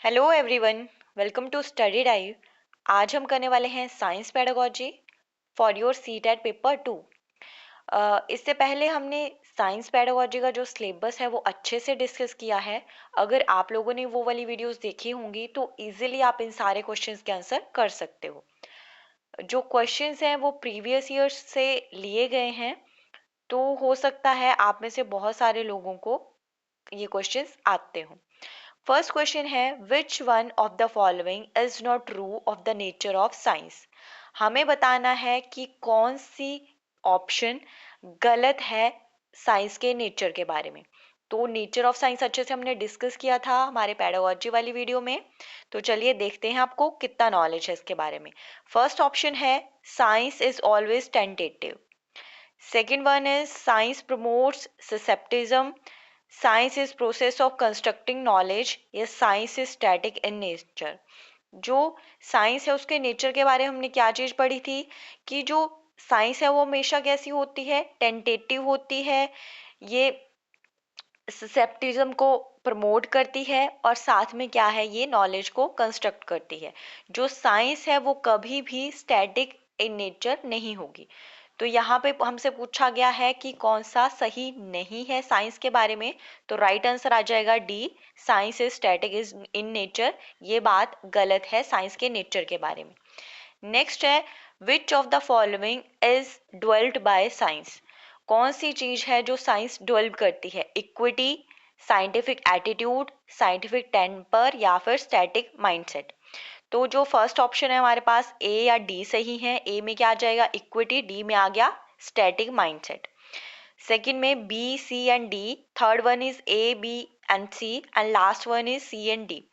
Hello everyone, welcome to study dive. आज हम करने वाले हैं science pedagogy for your CTET paper 2। इससे पहले हमने साइंस पेडागोजी का जो सिलेबस है वो अच्छे से डिस्कस किया है। अगर आप लोगों ने वो वाली वीडियोस देखी होंगी तो इजीली आप इन सारे क्वेश्चंस के आंसर कर सकते हो। जो क्वेश्चंस हैं वो प्रीवियस ईयर्स से लिए गए हैं, तो हो सकता है आप में से बहुत सारे लोगों को ये क्वेश्चंस आते हों। फर्स्ट क्वेश्चन है, which one of the following is not true of the nature of science. हमें बताना है कि कौन सी ऑप्शन गलत है साइंस के नेचर के बारे में। तो नेचर ऑफ साइंस अच्छे से हमने डिस्कस किया था हमारे पेडागोजी वाली वीडियो में। तो चलिए देखते हैं आपको कितना नॉलेज है इसके बारे में। फर्स्ट ऑप्शन है, science is always tentative. Second one is, science promotes scepticism. Science is process of constructing knowledge. या science is static in nature. जो साइंस है उसके नेचर के बारे में हमने क्या चीज पढ़ी थी कि जो साइंस है वो हमेशा कैसी होती है, टेंटेटिव होती है। ये ससेप्टिज्म को प्रमोट करती है और साथ में क्या है, ये नॉलेज को कंस्ट्रक्ट करती है। जो साइंस है वो कभी भी स्टैटिक इन नेचर नहीं होगी। तो यहाँ पे हमसे पूछा गया है कि कौन सा सही नहीं है साइंस के बारे में। तो राइट आंसर आ जाएगा D, science is static is in nature. ये बात गलत है साइंस के नेचर के बारे में। नेक्स्ट है, which of the following is dwelled by science. कौन सी चीज है जो साइंस डेवलप करती है, equity, scientific attitude, scientific temper या फिर स्टैटिक माइंडसेट। तो जो फर्स्ट ऑप्शन है हमारे पास ए या डी सही है। ए में क्या आ जाएगा, इक्विटी। डी में आ गया स्टैटिक माइंडसेट। सेकंड में B, C and D. Third one is A, B and C and last one is C and D.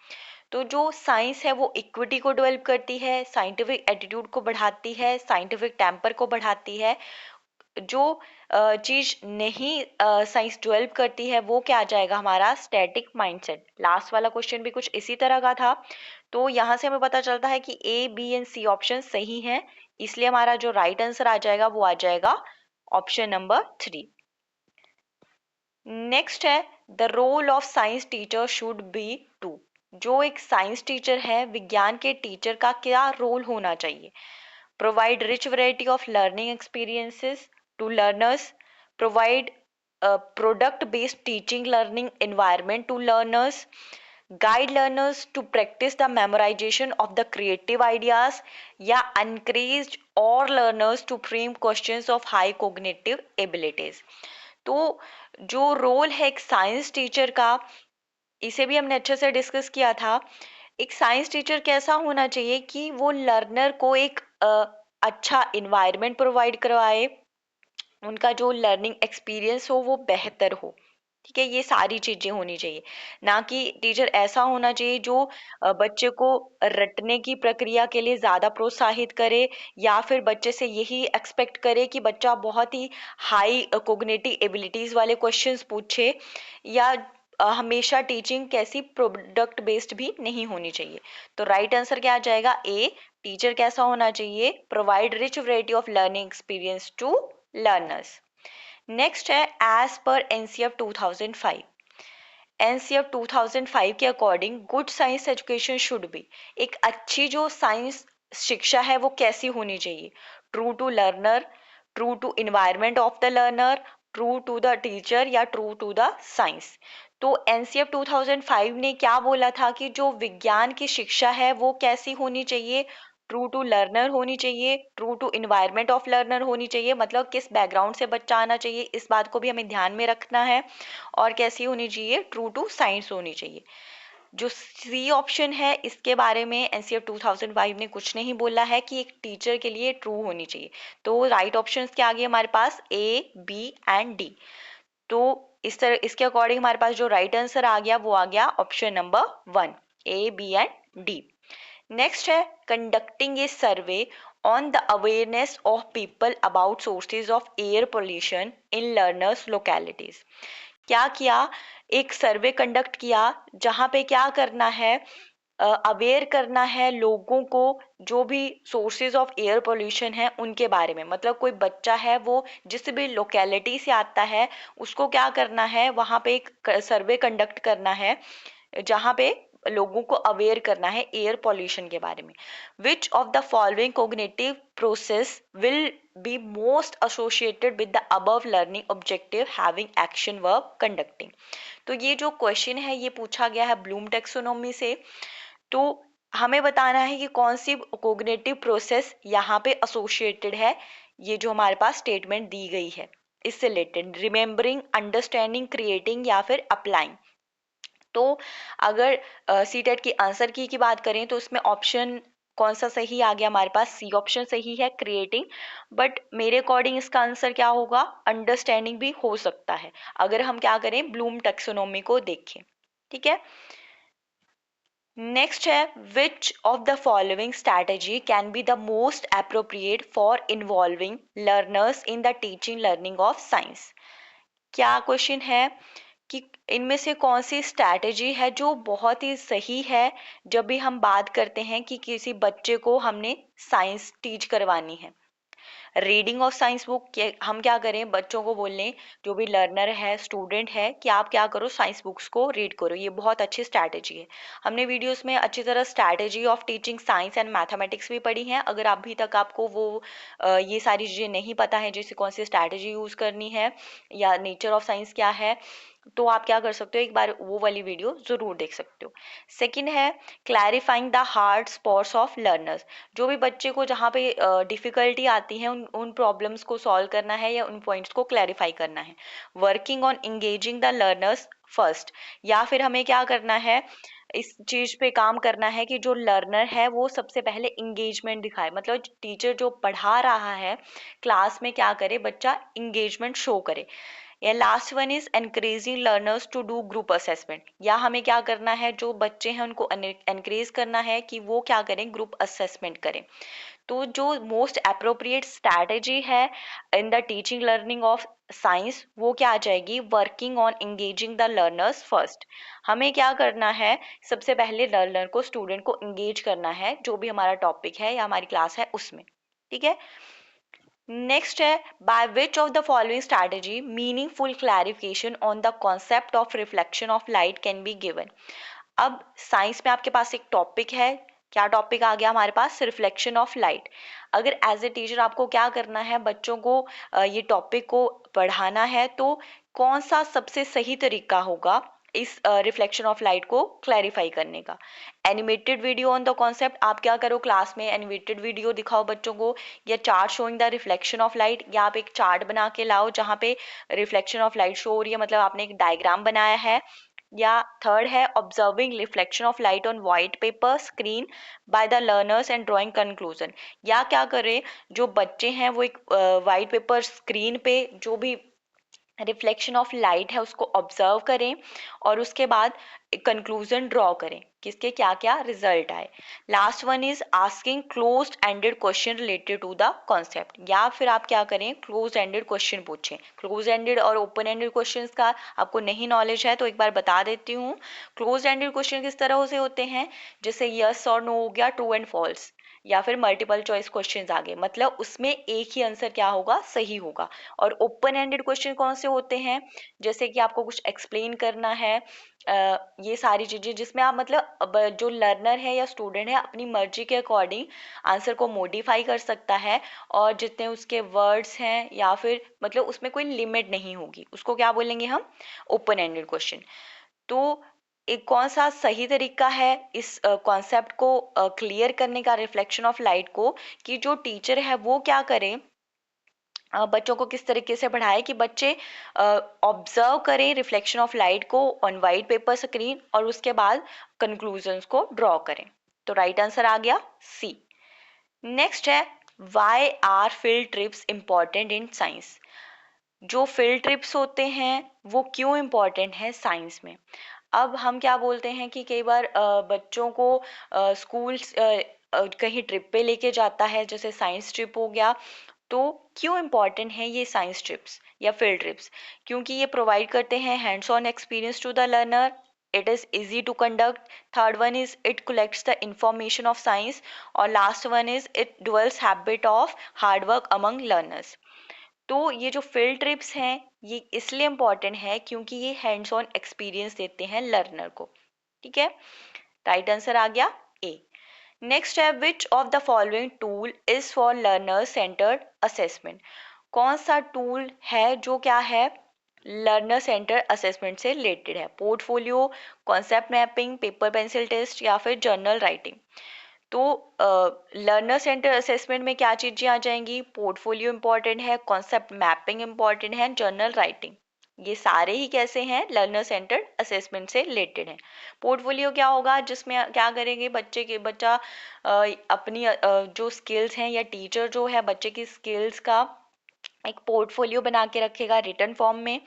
तो जो साइंस है वो इक्विटी को डेवलप करती है, साइंटिफिक एटीट्यूड को बढ़ाती है, साइंटिफिक टेम्पर को बढ़ाती है। जो चीज नहीं साइंस डेवलप करती है वो क्या आ जाएगा हमारा, स्टैटिक माइंडसेट। लास्ट वाला क्वेश्चन भी कुछ इसी तरह का था। तो यहाँ से हमें पता चलता है कि ए, बी एंड सी ऑप्शन सही है। इसलिए हमारा जो राइट आंसर आ जाएगा वो आ जाएगा ऑप्शन नंबर 3। नेक्स्ट है, the role of science teacher should be to. जो एक साइंस टीचर है, विज्ञान के टीचर का क्या रोल होना चाहिए। Provide rich variety of learning experiences to learners. Provide a product-based teaching learning environment to learners. Guide learners to practice the memorization of the creative ideas. या encourage all learners to frame questions of high cognitive abilities. तो जो role है एक science teacher का, इसे भी हमने अच्छे से डिस्कस किया था। एक साइंस टीचर कैसा होना चाहिए कि वो लर्नर को एक अच्छा इन्वायरमेंट प्रोवाइड करवाए, उनका जो लर्निंग एक्सपीरियंस हो वो बेहतर हो। ठीक है, ये सारी चीजें होनी चाहिए। ना कि टीचर ऐसा होना चाहिए जो बच्चे को रटने की प्रक्रिया के लिए ज्यादा प्रोत्साहित करे, या फिर बच्चे से यही एक्सपेक्ट करे कि बच्चा बहुत ही हाई कोग्निटिव एबिलिटीज वाले क्वेश्चंस पूछे। या हमेशा टीचिंग कैसी प्रोडक्ट बेस्ड भी नहीं होनी चाहिए। तो राइट आंसर क्या आ जाएगा, ए। टीचर कैसा होना चाहिए, provide rich variety of learning experience to learners. Next है, एज पर एनसीएफ 2005। एनसीएफ 2005 के according good science education should be. एक अच्छी जो साइंस शिक्षा है वो कैसी होनी चाहिए, true to learner, true to environment of the learner, true to the teacher या ट्रू टू द साइंस। तो एनसीएफ 2005 ने क्या बोला था कि जो विज्ञान की शिक्षा है वो कैसी होनी चाहिए, ट्रू टू लर्नर होनी चाहिए, true to environment of learner होनी चाहिए। मतलब किस बैकग्राउंड से बच्चा आना चाहिए, इस बात को भी हमें ध्यान में रखना है। और कैसी होनी चाहिए, ट्रू टू साइंस होनी चाहिए। जो सी ऑप्शन है इसके बारे में एनसीएफ 2005 ने कुछ नहीं बोला है कि एक टीचर के लिए ट्रू होनी चाहिए। तो राइट ऑप्शंस क्या आ गए हमारे पास, ए, बी एंड डी। तो इस तरह इसके अकॉर्डिंग हमारे पास जो राइट आंसर आ गया वो आ गया option number 1, A, B and D. Next है, conducting a survey on the awareness of people about sources of air pollution in learners localities. क्या किया, एक सर्वे कंडक्ट किया जहाँ पे क्या करना है, अवेयर करना है लोगों को जो भी सोर्सेज ऑफ एयर पोल्यूशन है उनके बारे में। मतलब कोई बच्चा है वो जिस भी लोकेलिटी से आता है उसको क्या करना है, वहाँ पे एक सर्वे कंडक्ट करना है जहाँ पे लोगों को अवेयर करना है एयर पॉल्यूशन के बारे में। विच of the following cognitive process will be most associated with the above learning objective having action verb conducting. तो ये जो क्वेश्चन है ये पूछा गया है ब्लूम टेक्सोनोमी से। तो हमें बताना है कि कौन सी कोग्निटिव प्रोसेस यहाँ पे एसोसिएटेड है, ये जो हमारे पास स्टेटमेंट दी गई है इससे रिलेटेड, रिमेम्बरिंग, अंडरस्टैंडिंग, क्रिएटिंग या फिर अप्लाइंग। तो अगर सीटेट की आंसर की बात करें तो उसमें ऑप्शन कौन सा सही आ गया हमारे पास, सी ऑप्शन सही है, क्रिएटिंग। बट मेरे अकॉर्डिंग इसका आंसर क्या होगा, अंडरस्टैंडिंग भी हो सकता है अगर हम क्या करें, ब्लूम टेक्सोनोमी को देखें। ठीक है, नेक्स्ट है, which of the following strategy can be the most appropriate for involving learners in the teaching learning of science. क्या क्वेश्चन है कि इनमें से कौन सी स्ट्रैटेजी है जो बहुत ही सही है जब भी हम बात करते हैं कि किसी बच्चे को हमने साइंस टीच करवानी है। रीडिंग ऑफ साइंस बुक, हम क्या करें, बच्चों को बोल लें, जो भी लर्नर है, स्टूडेंट है, कि आप क्या करो, साइंस बुक्स को रीड करो, ये बहुत अच्छी स्ट्रैटेजी है। हमने वीडियोस में अच्छी तरह strategy of teaching science and mathematics भी पढ़ी हैं। अगर अभी तक आपको वो ये सारी चीज़ें नहीं पता है, जैसे कौन सी स्ट्रैटेजी यूज़ करनी है या नेचर ऑफ साइंस क्या है, तो आप क्या कर सकते हो, एक बार वो वाली वीडियो ज़रूर देख सकते हो। सेकंड है, clarifying the hard spots of learners. जो भी बच्चे को जहाँ पे डिफ़िकल्टी आती है उन प्रॉब्लम्स को सॉल्व करना है या उन पॉइंट्स को क्लैरिफाई करना है। Working on engaging the learners first, या फिर हमें क्या करना है, इस चीज़ पे काम करना है कि जो लर्नर है वो सबसे पहले इंगेजमेंट दिखाए, मतलब टीचर जो पढ़ा रहा है क्लास में क्या करे, बच्चा इंगेजमेंट शो करे। या last one is encouraging learners to do group assessment, या हमें क्या करना है, जो बच्चे हैं उनको एनकरेज करना है कि वो क्या करें, ग्रुप असेसमेंट करें। तो जो मोस्ट अप्रोप्रिएट स्ट्रैटेजी है in the teaching learning of science वो क्या आ जाएगी, working on engaging the learners first. हमें क्या करना है, सबसे पहले लर्नर को, स्टूडेंट को एंगेज करना है जो भी हमारा टॉपिक है या हमारी क्लास है उसमें। ठीक है, नेक्स्ट है, by which of the following strategy meaningful clarification on the concept of reflection of light can be given. अब साइंस में आपके पास एक टॉपिक है, क्या टॉपिक आ गया हमारे पास, रिफ्लेक्शन ऑफ लाइट। अगर एज ए टीचर आपको क्या करना है, बच्चों को ये टॉपिक को पढ़ाना है, तो कौन सा सबसे सही तरीका होगा इस रिफ्लेक्शन ऑफ लाइट को क्लैरिफाई करने का। Animated video on the concept, आप क्या करो, क्लास में एनिमेटेड वीडियो दिखाओ बच्चों को, या chart showing the reflection of light, या आप एक चार्ट बना के लाओ जहाँ पे रिफ्लेक्शन ऑफ लाइट शो हो रही है, मतलब आपने एक डायग्राम बनाया है। या थर्ड है, observing reflection of light on white paper screen by the learners and drawing conclusion, या क्या करें, जो बच्चे हैं वो एक वाइट पेपर स्क्रीन पे जो भी रिफ्लेक्शन ऑफ लाइट है उसको ऑब्जर्व करें और उसके बाद कंक्लूजन ड्रॉ करें किसके क्या क्या रिजल्ट आए। Last one is asking closed ended question related to the concept, या फिर आप क्या करें, क्लोज एंडेड क्वेश्चन पूछें। क्लोज एंडेड और ओपन एंडेड क्वेश्चंस का आपको नहीं नॉलेज है तो एक बार बता देती हूँ। क्लोज एंडेड क्वेश्चन किस तरह से होते हैं, जैसे यस और नो हो गया, ट्रू एंड फॉल्स, या फिर मल्टीपल चॉइस क्वेश्चंस आ गए, मतलब उसमें एक ही आंसर क्या होगा, सही होगा। और ओपन एंडेड क्वेश्चन कौन से होते हैं, जैसे कि आपको कुछ एक्सप्लेन करना है, ये सारी चीजें जिसमें आप मतलब जो लर्नर है या स्टूडेंट है अपनी मर्जी के अकॉर्डिंग आंसर को मॉडिफाई कर सकता है, और जितने उसके वर्ड्स हैं या फिर मतलब उसमें कोई लिमिट नहीं होगी, उसको क्या बोलेंगे हम, ओपन एंडेड क्वेश्चन। तो एक कौन सा सही तरीका है इस कॉन्सेप्ट को क्लियर करने का, रिफ्लेक्शन ऑफ लाइट को, कि जो टीचर है वो क्या करे, बच्चों को किस तरीके से पढ़ाए कि बच्चे ऑब्जर्व करें रिफ्लेक्शन ऑफ लाइट को ऑन वाइट पेपर स्क्रीन और उसके बाद कंक्लूजन्स को ड्रॉ करें। तो राइट आंसर आ गया सी। नेक्स्ट है, why are field trips important in science. जो फील्ड ट्रिप्स होते हैं वो क्यों इम्पोर्टेंट है साइंस में। अब हम क्या बोलते हैं कि कई बार बच्चों को स्कूल कहीं ट्रिप पे लेके जाता है, जैसे साइंस ट्रिप हो गया, तो क्यों इम्पॉर्टेंट है ये साइंस ट्रिप्स या फील्ड ट्रिप्स, क्योंकि ये प्रोवाइड करते हैं hands on experience to the learner, it is easy to conduct, third one is it collects the information of science, और last one is it develops habit of hard work among learners. तो ये जो field trips हैं ये इसलिए important है क्योंकि ये हैंड्स ऑन एक्सपीरियंस देते हैं लर्नर को। ठीक है, राइट आंसर आ गया ए। नेक्स्ट है which of the following tool is for learner centred assessment. कौन सा टूल है जो क्या है लर्नर सेंटर असेसमेंट से रिलेटेड है? Portfolio, concept mapping, paper pencil test या फिर जर्नल राइटिंग। तो लर्नर सेंटर असेसमेंट में क्या चीज़ें आ जाएंगी? पोर्टफोलियो इंपॉर्टेंट है, कॉन्सेप्ट मैपिंग इंपॉर्टेंट है, जर्नल राइटिंग। ये सारे ही कैसे हैं? लर्नर सेंटर असेसमेंट से रिलेटेड हैं। पोर्टफोलियो क्या होगा? जिसमें क्या करेंगे बच्चा अपनी जो स्किल्स हैं या टीचर जो है बच्चे की स्किल्स का एक पोर्टफोलियो बना के रखेगा रिटन फॉर्म में।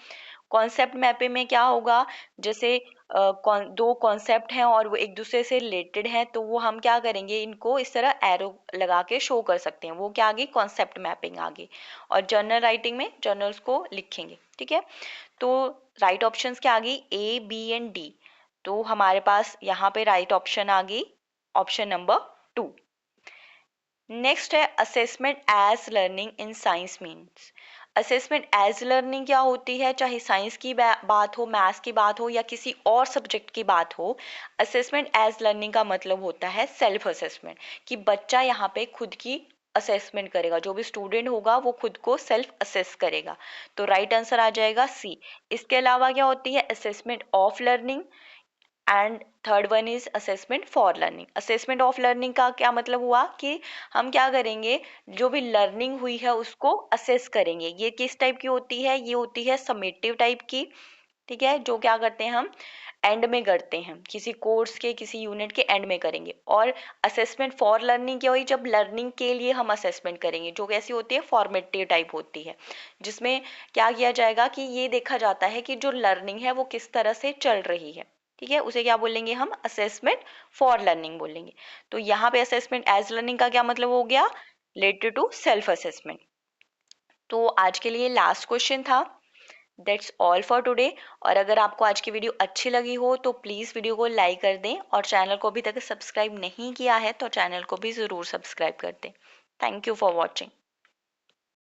कॉन्सेप्ट मैपिंग में क्या होगा? जैसे दो कॉन्सेप्ट हैं और वो एक दूसरे से रिलेटेड हैं तो वो हम क्या करेंगे, इनको इस तरह एरो लगा के शो कर सकते हैं। वो क्या आ गई? कॉन्सेप्ट मैपिंग आ गई। और जर्नल राइटिंग में जर्नल्स को लिखेंगे। ठीक है, तो राइट ऑप्शंस क्या आ गई? A, B and D. तो हमारे पास यहाँ पे राइट ऑप्शन आ गई ऑप्शन नंबर 2। नेक्स्ट है assessment as learning in science means. Assessment as learning क्या होती है? चाहे साइंस की बात हो, मैथ्स की बात हो या किसी और सब्जेक्ट की बात हो, असेसमेंट एज लर्निंग का मतलब होता है सेल्फ असेसमेंट, कि बच्चा यहाँ पे खुद की असेसमेंट करेगा। जो भी स्टूडेंट होगा वो खुद को सेल्फ असेस करेगा। तो राइट आंसर आ जाएगा सी। इसके अलावा क्या होती है? Assessment of learning and third one is assessment for learning. Assessment of learning का क्या मतलब हुआ कि हम क्या करेंगे, जो भी लर्निंग हुई है उसको असेस करेंगे। ये किस टाइप की होती है? ये होती है समेटिव टाइप की। ठीक है, जो क्या करते हैं हम एंड में करते हैं, किसी कोर्स के किसी यूनिट के एंड में करेंगे। और असेसमेंट फॉर लर्निंग क्या हुई? जब लर्निंग के लिए हम असेसमेंट करेंगे, जो कैसी होती है? फॉर्मेटिव टाइप होती है, जिसमें क्या किया जाएगा कि ये देखा जाता है कि जो लर्निंग है वो किस तरह से चल रही है। ठीक है, उसे क्या बोलेंगे हम? असेसमेंट फॉर लर्निंग बोलेंगे। तो यहाँ पे असेसमेंट एज लर्निंग का क्या मतलब हो गया? Related to self assessment. तो आज के लिए लास्ट क्वेश्चन था। That's all for today. और अगर आपको आज की वीडियो अच्छी लगी हो तो प्लीज़ वीडियो को लाइक कर दें, और चैनल को अभी तक सब्सक्राइब नहीं किया है तो चैनल को भी ज़रूर सब्सक्राइब कर दें। Thank you for watching.